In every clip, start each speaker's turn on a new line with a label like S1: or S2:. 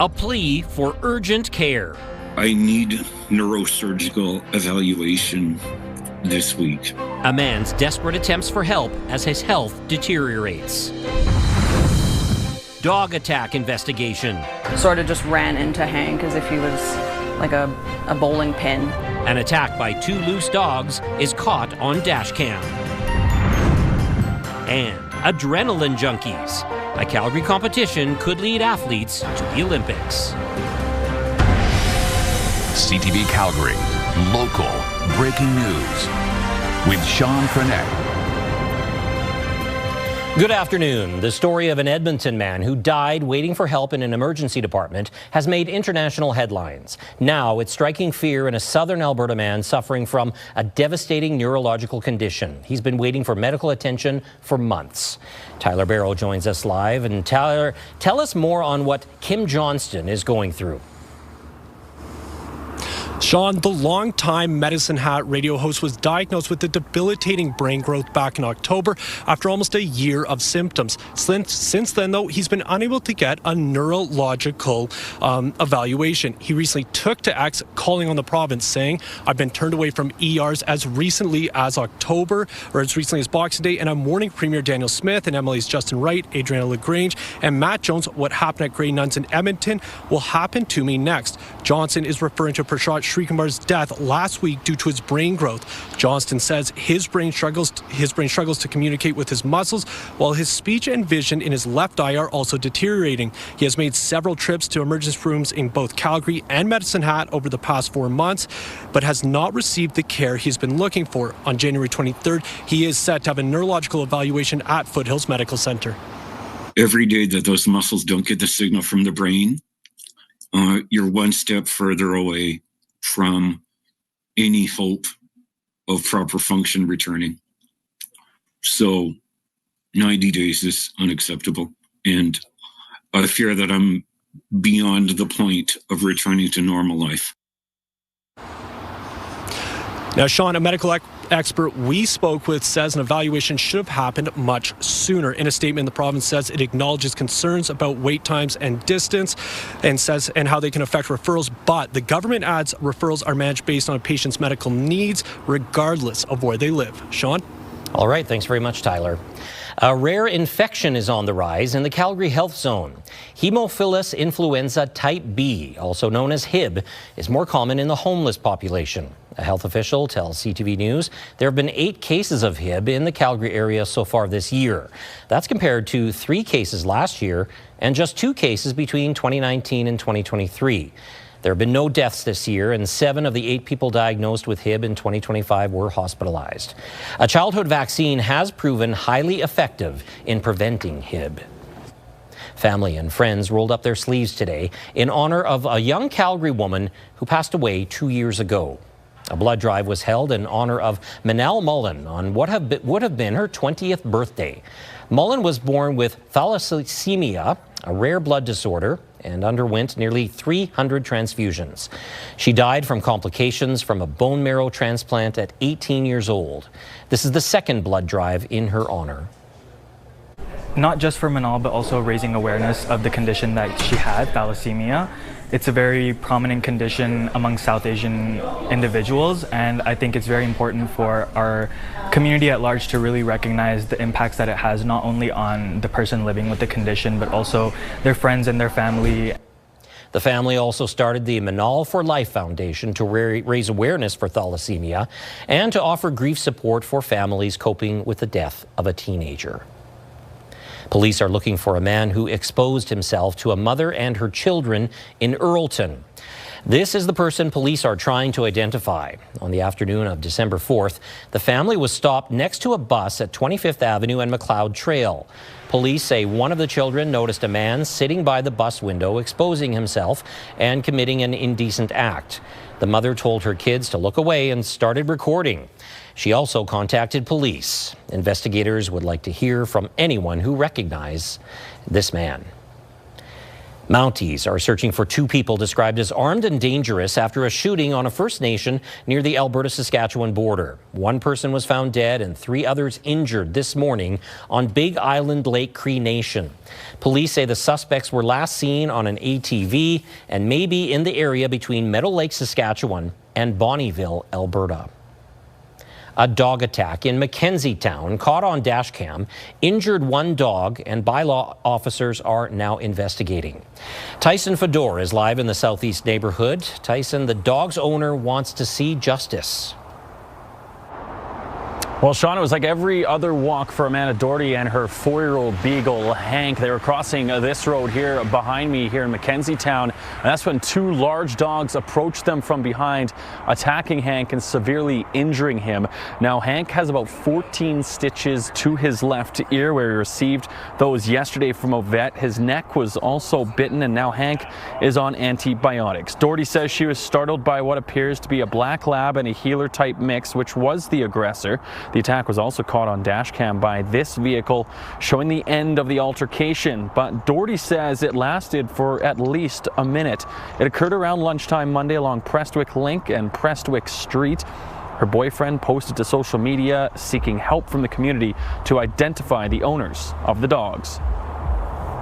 S1: A plea for urgent care.
S2: I need neurosurgical evaluation this week.
S1: A man's desperate attempts for help as his health deteriorates. Dog attack investigation.
S3: Sort of just ran into Hank as if he was like a bowling pin.
S1: An attack by two loose dogs is caught on dash cam. And adrenaline junkies. A Calgary competition could lead athletes to the Olympics.
S4: CTV Calgary, local breaking news with Sean Frenet.
S1: Good afternoon. The story of an Edmonton man who died waiting for help in an emergency department has made international headlines. Now it's striking fear in a southern Alberta man suffering from a devastating neurological condition. He's been waiting for medical attention for months. Tyler Barrow joins us live. And Tyler, tell us more on what Kim Johnston is going through.
S5: Sean, the longtime Medicine Hat radio host, was diagnosed with a debilitating brain growth back in October after almost a year of symptoms. Since then, though, he's been unable to get a neurological evaluation. He recently took to X, calling on the province, saying, "I've been turned away from ERs as recently as October, or as recently as Boxing Day, and I'm warning Premier Daniel Smith and MLAs Justin Wright, Adriana LaGrange, and Matt Jones what happened at Grey Nuns in Edmonton will happen to me next." Johnson is referring to Prashant Shrikumar's death last week due to his brain growth. Johnston says his brain struggles to communicate with his muscles, while his speech and vision in his left eye are also deteriorating. He has made several trips to emergency rooms in both Calgary and Medicine Hat over the past 4 months, but has not received the care he's been looking for. On January 23rd, he is set to have a neurological evaluation at Foothills Medical Centre.
S2: Every day that those muscles don't get the signal from the brain, you're one step further away from any hope of proper function returning. So 90 days is unacceptable. And I fear that I'm beyond the point of returning to normal life.
S5: Now, Sean, a medical expert we spoke with says an evaluation should have happened much sooner. In a statement, the province says it acknowledges concerns about wait times and distance and how they can affect referrals, but the government adds referrals are managed based on a patient's medical needs regardless of where they live. Sean?
S1: All right, thanks very much, Tyler. A rare infection is on the rise in the Calgary Health Zone. Haemophilus influenza type B, also known as Hib, is more common in the homeless population. A health official tells CTV News there have been 8 cases of Hib in the Calgary area so far this year. That's compared to 3 cases last year and just 2 cases between 2019 and 2023. There have been no deaths this year, and 7 of the 8 people diagnosed with Hib in 2025 were hospitalized. A childhood vaccine has proven highly effective in preventing Hib. Family and friends rolled up their sleeves today in honor of a young Calgary woman who passed away 2 years ago. A blood drive was held in honor of Manal Mullen on what would have been her 20th birthday. Mullen was born with thalassemia, a rare blood disorder, and underwent nearly 300 transfusions. She died from complications from a bone marrow transplant at 18 years old. This is the second blood drive in her honor.
S6: Not just for Manal, but also raising awareness of the condition that she had, thalassemia. It's a very prominent condition among South Asian individuals, and I think it's very important for our community at large to really recognize the impacts that it has not only on the person living with the condition, but also their friends and their family.
S1: The family also started the Manal for Life Foundation to raise awareness for thalassemia and to offer grief support for families coping with the death of a teenager. Police are looking for a man who exposed himself to a mother and her children in Earlton. This is the person police are trying to identify. On the afternoon of December 4th, the family was stopped next to a bus at 25th Avenue and McLeod Trail. Police say one of the children noticed a man sitting by the bus window exposing himself and committing an indecent act. The mother told her kids to look away and started recording. She also contacted police. Investigators would like to hear from anyone who recognizes this man. Mounties are searching for two people described as armed and dangerous after a shooting on a First Nation near the Alberta-Saskatchewan border. One person was found dead and 3 others injured this morning on Big Island Lake Cree Nation. Police say the suspects were last seen on an ATV and may be in the area between Meadow Lake, Saskatchewan and Bonnyville, Alberta. A dog attack in Mackenzie Town caught on dash cam injured 1 dog, and bylaw officers are now investigating. Tyson Fedor is live in the southeast neighborhood. Tyson, the dog's owner wants to see justice.
S7: Well, Sean, it was like every other walk for Amanda Doherty and her 4-year-old beagle, Hank. They were crossing this road here behind me here in Mackenzie Town, and that's when 2 large dogs approached them from behind, attacking Hank and severely injuring him. Now, Hank has about 14 stitches to his left ear, where he received those yesterday from a vet. His neck was also bitten, and now Hank is on antibiotics. Doherty says she was startled by what appears to be a black lab and a heeler-type mix, which was the aggressor. The attack was also caught on dash cam by this vehicle, showing the end of the altercation. But Doherty says it lasted for at least a minute. It occurred around lunchtime Monday along Prestwick Link and Prestwick Street. Her boyfriend posted to social media seeking help from the community to identify the owners of the dogs.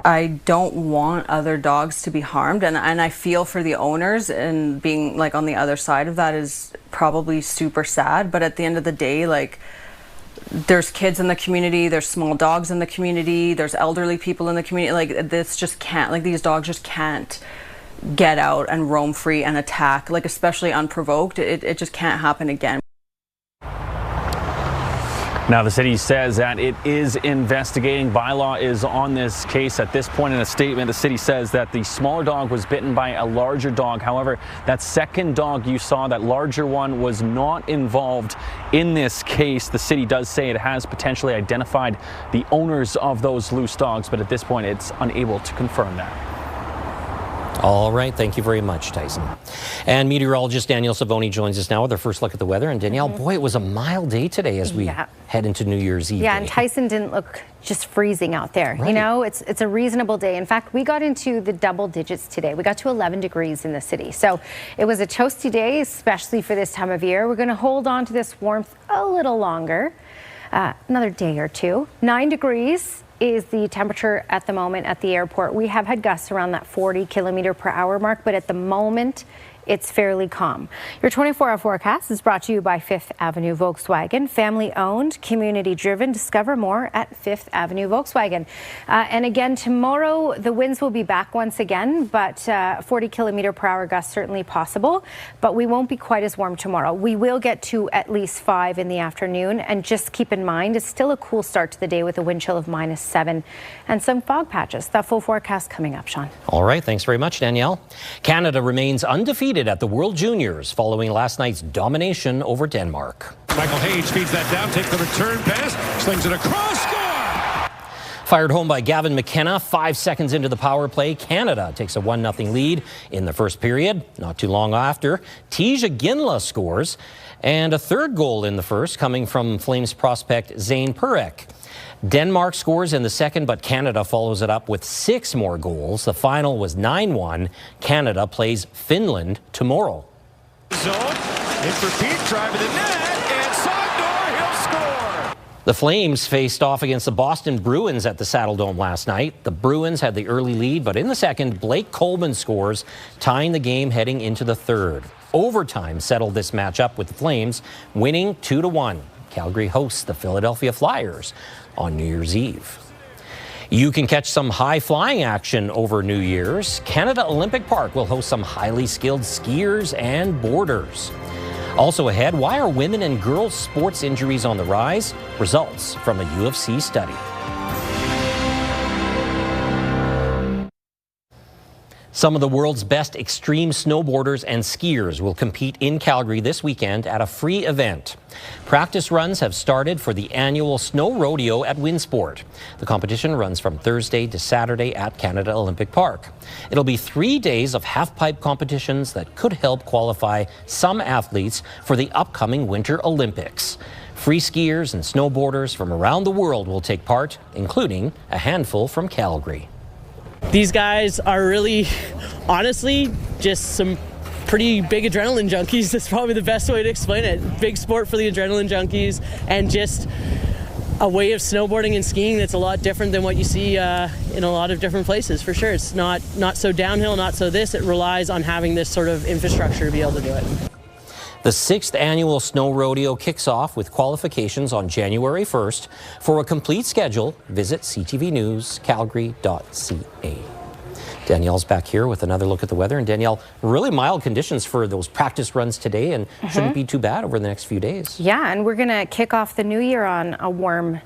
S3: I don't want other dogs to be harmed, and I feel for the owners, and being like on the other side of that is probably super sad. But at the end of the day, like, there's kids in the community, there's small dogs in the community, there's elderly people in the community. Like, this just can't, like, these dogs just can't get out and roam free and attack, like, especially unprovoked. It just can't happen again.
S7: Now, the city says that it is investigating. Bylaw is on this case at this point. In a statement, the city says that the smaller dog was bitten by a larger dog. However, that second dog you saw, that larger one, was not involved in this case. The city does say it has potentially identified the owners of those loose dogs, but at this point, it's unable to confirm that.
S1: All right, thank you very much, Tyson. And meteorologist Danielle Savoni joins us now with our first look at the weather. And Danielle, boy, it was a mild day today as we head into New Year's Eve.
S8: Yeah, and Tyson didn't look just freezing out there. Right. You know, it's a reasonable day. In fact, we got into the double digits today. We got to 11 degrees in the city. So it was a toasty day, especially for this time of year. We're going to hold on to this warmth a little longer, another day or two. 9 degrees is the temperature at the moment at the airport. We have had gusts around that 40-kilometer-per-hour mark, but at the moment, it's fairly calm. Your 24-hour forecast is brought to you by 5th Avenue Volkswagen. Family-owned, community-driven. Discover more at 5th Avenue Volkswagen. And again, tomorrow, the winds will be back once again, but 40-kilometer-per-hour gusts certainly possible. But we won't be quite as warm tomorrow. We will get to at least 5 in the afternoon. And just keep in mind, it's still a cool start to the day with a wind chill of -7 and some fog patches. That full forecast coming up, Sean.
S1: All right, thanks very much, Danielle. Canada remains undefeated at the World Juniors following last night's domination over Denmark.
S9: Michael Hayes feeds that down, takes the return pass, slings it across, score!
S1: Fired home by Gavin McKenna 5 seconds into the power play. Canada takes a 1-0 lead in the first period. Not too long after, Tija Ginla scores, and a third goal in the first coming from Flames prospect Zane Perek. Denmark scores in the second, but Canada follows it up with 6 more goals. The final was 9-1. Canada plays Finland tomorrow.
S9: Zone, in for Pete, driving the net, and Sondor, he'll score!
S1: The Flames faced off against the Boston Bruins at the Saddle Dome last night. The Bruins had the early lead, but in the second, Blake Coleman scores, tying the game heading into the third. Overtime settled this matchup with the Flames winning 2-1. Calgary hosts the Philadelphia Flyers on New Year's Eve. You can catch some high-flying action over New Year's. Canada Olympic Park will host some highly skilled skiers and boarders. Also ahead, why are women and girls sports injuries on the rise? Results from a UFC study. Some of the world's best extreme snowboarders and skiers will compete in Calgary this weekend at a free event. Practice runs have started for the annual Snow Rodeo at Winsport. The competition runs from Thursday to Saturday at Canada Olympic Park. It'll be 3 days of half-pipe competitions that could help qualify some athletes for the upcoming Winter Olympics. Free skiers and snowboarders from around the world will take part, including a handful from Calgary.
S10: these guys are really, honestly, just some pretty big adrenaline junkies. That's probably the best way to explain it. Big sport for the adrenaline junkies, and just a way of snowboarding and skiing that's a lot different than what you see in a lot of different places, for sure. It's not so downhill, not so this. It relies on having this sort of infrastructure to be able to do it.
S1: The 6th annual Snow Rodeo kicks off with qualifications on January 1st. For a complete schedule, visit ctvnewscalgary.ca. Danielle's back here with another look at the weather. And Danielle, really mild conditions for those practice runs today, and shouldn't be too bad over the next few days.
S8: Yeah, and we're going to kick off the new year on a warm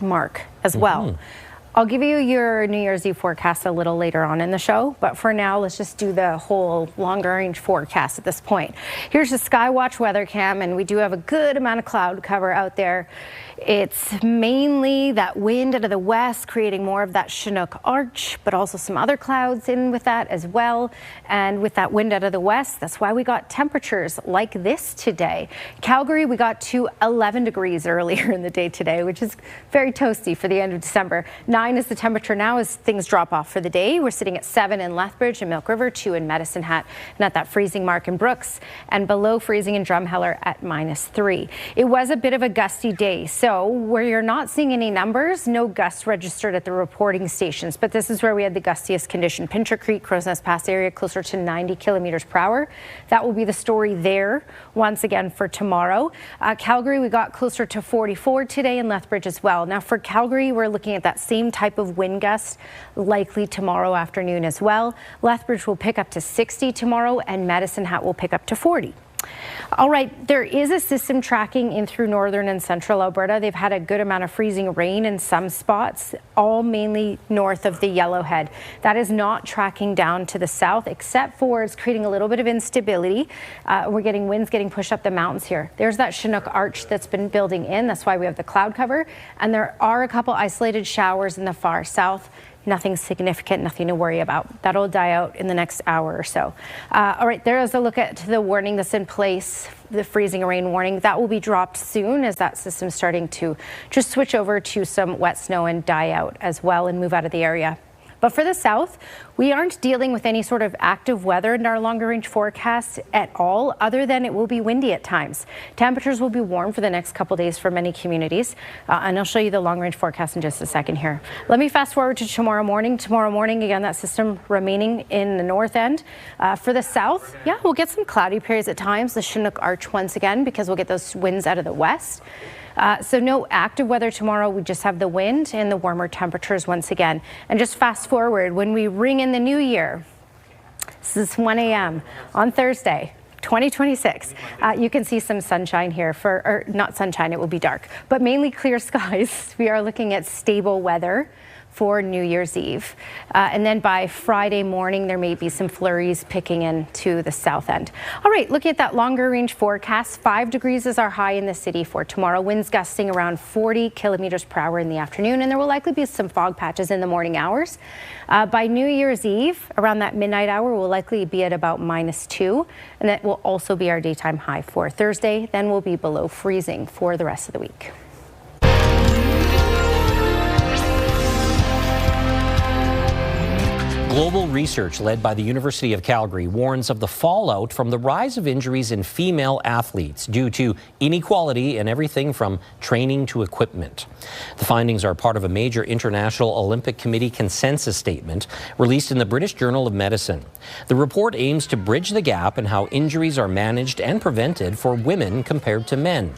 S8: mark as well. I'll give you your New Year's Eve forecast a little later on in the show, but for now, let's just do the whole longer range forecast at this point. Here's the Skywatch weather cam, and we do have a good amount of cloud cover out there. It's mainly that wind out of the west, creating more of that Chinook arch, but also some other clouds in with that as well. And with that wind out of the west, that's why we got temperatures like this today. Calgary, we got to 11 degrees earlier in the day today, which is very toasty for the end of December. 9 is the temperature now as things drop off for the day. We're sitting at 7 in Lethbridge and Milk River, 2 in Medicine Hat, and at that freezing mark in Brooks, and below freezing in Drumheller at -3. It was a bit of a gusty day, so where you're not seeing any numbers, no gusts registered at the reporting stations, but this is where we had the gustiest condition. Pincher Creek, Crow's Nest Pass area, closer to 90 kilometers per hour. That will be the story there once again for tomorrow. Calgary, we got closer to 44 today, and Lethbridge as well. Now for Calgary, we're looking at that same type of wind gust likely tomorrow afternoon as well. Lethbridge will pick up to 60 tomorrow, and Medicine Hat will pick up to 40. All right, there is a system tracking in through northern and central Alberta. They've had a good amount of freezing rain in some spots, all mainly north of the Yellowhead. That is not tracking down to the south, except for it's creating a little bit of instability. We're getting winds getting pushed up the mountains here. There's that Chinook arch that's been building in. That's why we have the cloud cover. And there are a couple isolated showers in the far south. Nothing significant, nothing to worry about. That'll die out in the next hour or so. All right, there is a look at the warning that's in place, the freezing rain warning. That will be dropped soon as that system's starting to just switch over to some wet snow and die out as well and move out of the area. But for the south, we aren't dealing with any sort of active weather in our longer range forecast at all, other than it will be windy at times. Temperatures will be warm for the next couple days for many communities, and I'll show you the long range forecast in just a second here. Let me fast forward to tomorrow morning. Tomorrow morning, again, that system remaining in the north end. For the south, yeah, we'll get some cloudy periods at times, the Chinook arch once again, because we'll get those winds out of the west. So no active weather tomorrow. We just have the wind and the warmer temperatures once again. And just fast forward, when we ring in the new year, this is 1 a.m. on Thursday, 2026. You can see some sunshine here or not sunshine, it will be dark, but mainly clear skies. We are looking at stable weather for New Year's Eve. And then by Friday morning, there may be some flurries picking into the south end. All right, looking at that longer range forecast, 5 degrees is our high in the city for tomorrow. Winds gusting around 40 kilometers per hour in the afternoon, and there will likely be some fog patches in the morning hours. By New Year's Eve, around that midnight hour, we'll likely be at about -2, and that will also be our daytime high for Thursday. Then we'll be below freezing for the rest of the week.
S1: Global research led by the University of Calgary warns of the fallout from the rise of injuries in female athletes due to inequality in everything from training to equipment. The findings are part of a major International Olympic Committee consensus statement released in the British Journal of Medicine. The report aims to bridge the gap in how injuries are managed and prevented for women compared to men.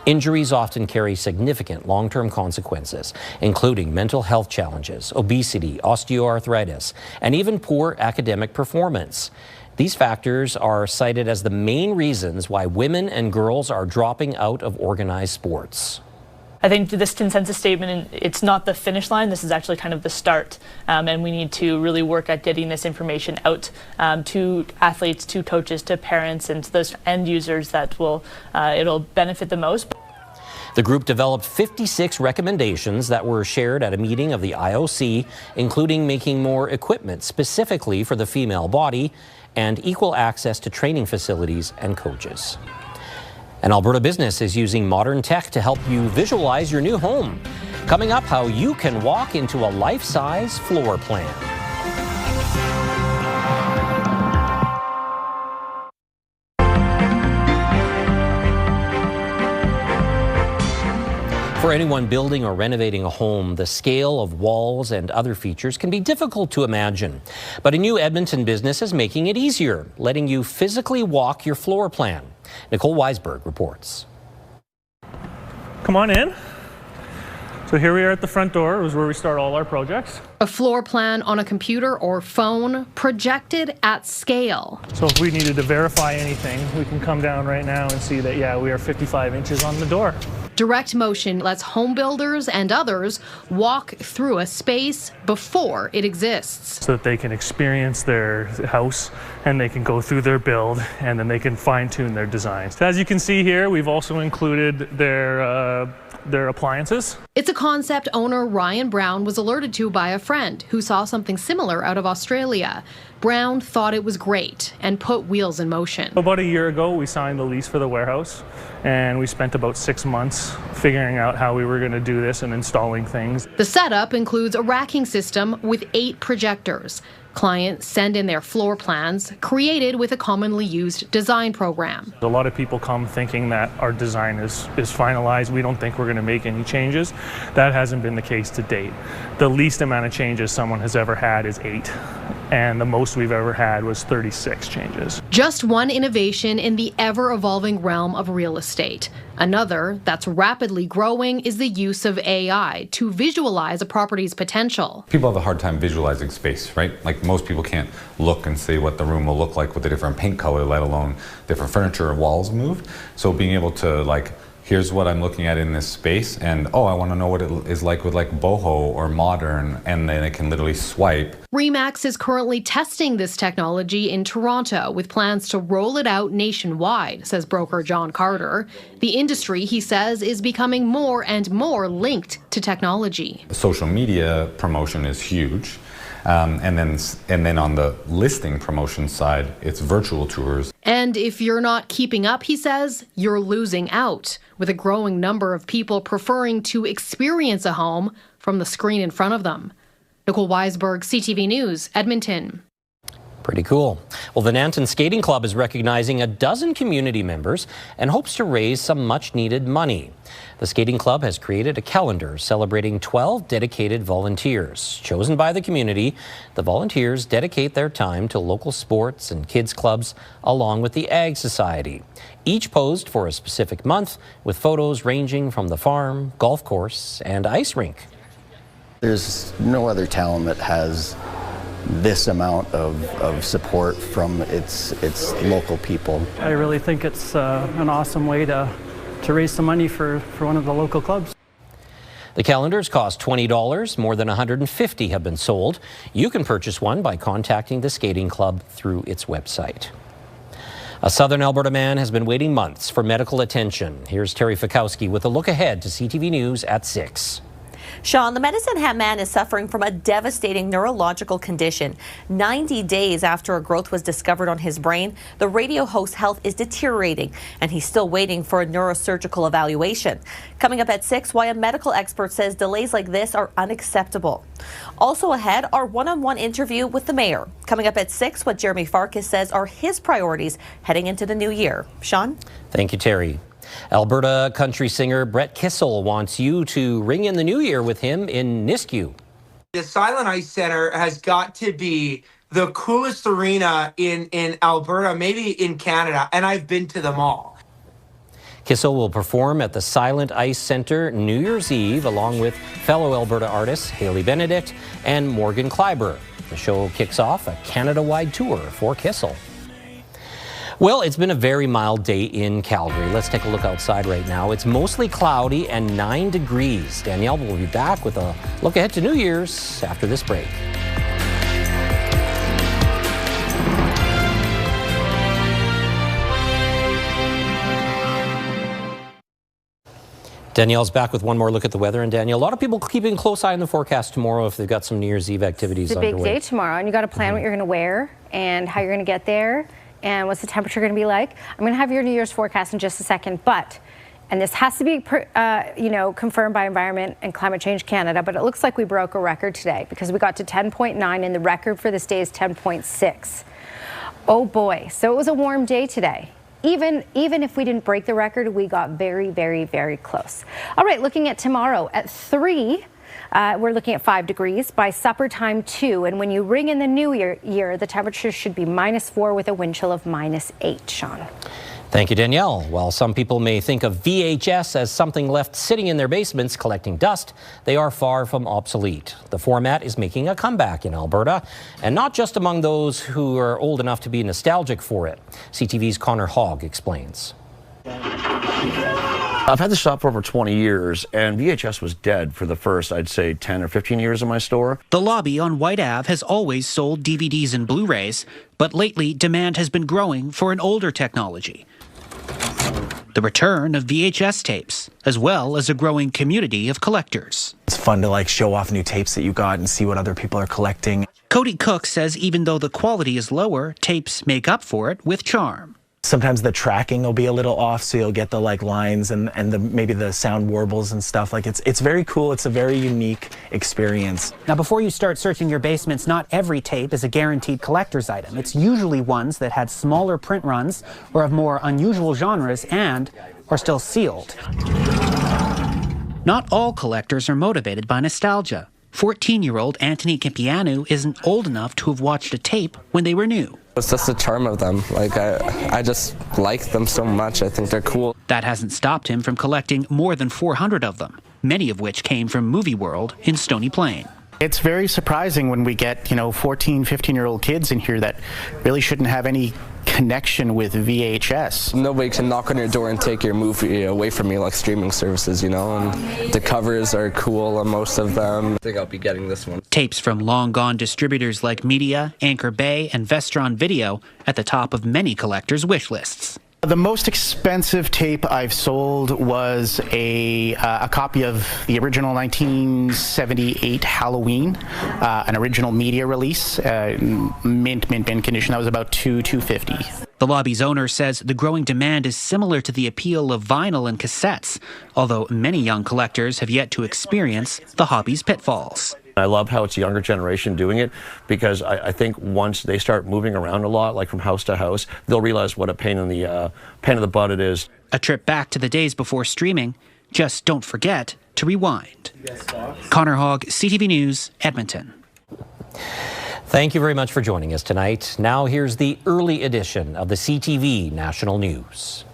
S1: Injuries often carry significant long-term consequences, including mental health challenges, obesity, osteoarthritis, and even poor academic performance. These factors are cited as the main reasons why women and girls are dropping out of organized sports.
S11: I think this consensus statement, it's not the finish line. This is actually kind of the start, and we need to really work at getting this information out to athletes, to coaches, to parents, and to those end users that will it'll benefit the most.
S1: The group developed 56 recommendations that were shared at a meeting of the IOC, including making more equipment specifically for the female body and equal access to training facilities and coaches. An Alberta business is using modern tech to help you visualize your new home. Coming up, how you can walk into a life-size floor plan. For anyone building or renovating a home, the scale of walls and other features can be difficult to imagine. But a new Edmonton business is making it easier, letting you physically walk your floor plan. Nicole Weisberg reports.
S12: Come on in. So here we are at the front door, is where we start all our projects.
S13: A floor plan on a computer or phone, projected at scale.
S12: So if we needed to verify anything, we can come down right now and see that, yeah, we are 55 inches on the door.
S13: Direct motion lets home builders and others walk through a space before it exists.
S12: So that they can experience their house and they can go through their build and then they can fine-tune their designs. So as you can see here, we've also included their appliances.
S13: It's a concept owner Ryan Brown was alerted to by a friend who saw something similar out of Australia. Brown thought it was great and put wheels in motion.
S12: About a year ago, we signed the lease for the warehouse, and we spent about 6 months figuring out how we were going to do this and installing things.
S13: The setup includes a racking system with 8 projectors. Clients send in their floor plans, created with a commonly used design program.
S12: A lot of people come thinking that our design is finalized. We don't think we're going to make any changes. That hasn't been the case to date. The least amount of changes someone has ever had is 8, and the most we've ever had was 36 changes.
S13: Just one innovation in the ever-evolving realm of real estate. Another that's rapidly growing is the use of AI to visualize a property's potential.
S14: People have a hard time visualizing space, right? Like most people can't look and see what the room will look like with a different paint color, let alone different furniture or walls moved. So being able to here's what I'm looking at in this space, and I want to know what it is like with boho or modern, and then it can literally swipe.
S13: RE/MAX is currently testing this technology in Toronto with plans to roll it out nationwide, says broker John Carter. The industry, he says, is becoming more and more linked to technology.
S14: Social media promotion is huge. And then on the listing promotion side, it's virtual tours.
S13: And if you're not keeping up, he says, you're losing out, with a growing number of people preferring to experience a home from the screen in front of them. Nicole Weisberg, CTV News, Edmonton.
S1: Pretty cool. Well, the Nanton Skating Club is recognizing a dozen community members and hopes to raise some much-needed money. The skating club has created a calendar celebrating 12 dedicated volunteers. Chosen by the community, the volunteers dedicate their time to local sports and kids clubs along with the Ag Society. Each posed for a specific month with photos ranging from the farm, golf course, and ice rink.
S15: There's no other town that has this amount of support from its local people.
S16: I really think it's an awesome way to raise some money for one of the local clubs.
S1: The calendars cost $20. More than 150 have been sold. You can purchase one by contacting the skating club through its website. A Southern Alberta man has been waiting months for medical attention. Here's Terry Fikowski with a look ahead to CTV News at 6.
S17: Sean, the Medicine Hat man is suffering from a devastating neurological condition. 90 days after a growth was discovered on his brain, the radio host's health is deteriorating, and he's still waiting for a neurosurgical evaluation. Coming up at 6, why a medical expert says delays like this are unacceptable. Also ahead, our one-on-one interview with the mayor. Coming up at 6, what Jeremy Farkas says are his priorities heading into the new year. Sean?
S1: Thank you, Terry. Alberta country singer Brett Kissel wants you to ring in the new year with him in Nisku.
S18: The Silent Ice Center has got to be the coolest arena in Alberta, maybe in Canada, and I've been to them all.
S1: Kissel will perform at the Silent Ice Center New Year's Eve along with fellow Alberta artists Haley Benedict and Morgan Kleiber. The show kicks off a Canada-wide tour for Kissel. Well, it's been a very mild day in Calgary. Let's take a look outside right now. It's mostly cloudy and 9 degrees. Danielle will be back with a look ahead to New Year's after this break. Danielle's back with one more look at the weather. And Danielle, a lot of people keeping a close eye on the forecast tomorrow if they've got some New Year's Eve activities
S8: underway. It's a big
S1: underway.
S8: day tomorrow, and you got to plan what you're going to wear and how you're going to get there. and what's the temperature going to be like? I'm going to have your New Year's forecast in just a second, but, and this has to be, confirmed by Environment and Climate Change Canada, but it looks like we broke a record today because we got to 10.9 and the record for this day is 10.6. Oh boy, so it was a warm day today. Even if we didn't break the record, we got very, very, very close. All right, looking at tomorrow at 3, we're looking at 5 degrees. By supper time, 2. And when you ring in the new year, the temperature should be -4 with a wind chill of -8. Sean.
S1: Thank you, Danielle. While some people may think of VHS as something left sitting in their basements collecting dust, they are far from obsolete. The format is making a comeback in Alberta, and not just among those who are old enough to be nostalgic for it. CTV's Connor Hogg explains.
S19: I've had the shop for over 20 years, and VHS was dead for the first, I'd say, 10 or 15 years in my store.
S20: The lobby on White Ave has always sold DVDs and Blu-rays, but lately demand has been growing for an older technology. The return of VHS tapes, as well as a growing community of collectors.
S21: It's fun to show off new tapes that you got and see what other people are collecting.
S20: Cody Cook says even though the quality is lower, tapes make up for it with charm.
S21: Sometimes the tracking will be a little off, so you'll get the lines and maybe the sound warbles and stuff. It's very cool. It's a very unique experience.
S22: Now, before you start searching your basements, not every tape is a guaranteed collector's item. It's usually ones that had smaller print runs or of more unusual genres and are still sealed.
S20: Not all collectors are motivated by nostalgia. 14-year-old Anthony Campianu isn't old enough to have watched a tape when they were new.
S23: It's just the charm of them. I just like them so much. I think they're cool.
S20: That hasn't stopped him from collecting more than 400 of them, many of which came from Movie World in Stony Plain.
S24: It's very surprising when we get, 14, 15-year-old kids in here that really shouldn't have any connection with VHS.
S23: Nobody can knock on your door and take your movie away from you like streaming services, and the covers are cool on most of them. I think I'll be getting this one.
S20: Tapes from long-gone distributors like Media, Anchor Bay, and Vestron Video at the top of many collectors' wish lists.
S24: The most expensive tape I've sold was a copy of the original 1978 Halloween, an original media release, mint condition. That was about $250.
S20: The lobby's owner says the growing demand is similar to the appeal of vinyl and cassettes, although many young collectors have yet to experience the hobby's pitfalls.
S19: I love how it's a younger generation doing it, because I think once they start moving around a lot, like from house to house, they'll realize what a pain in the butt it is.
S20: A trip back to the days before streaming. Just don't forget to rewind. Connor Hogg, CTV News, Edmonton.
S1: Thank you very much for joining us tonight. Now here's the early edition of the CTV National News.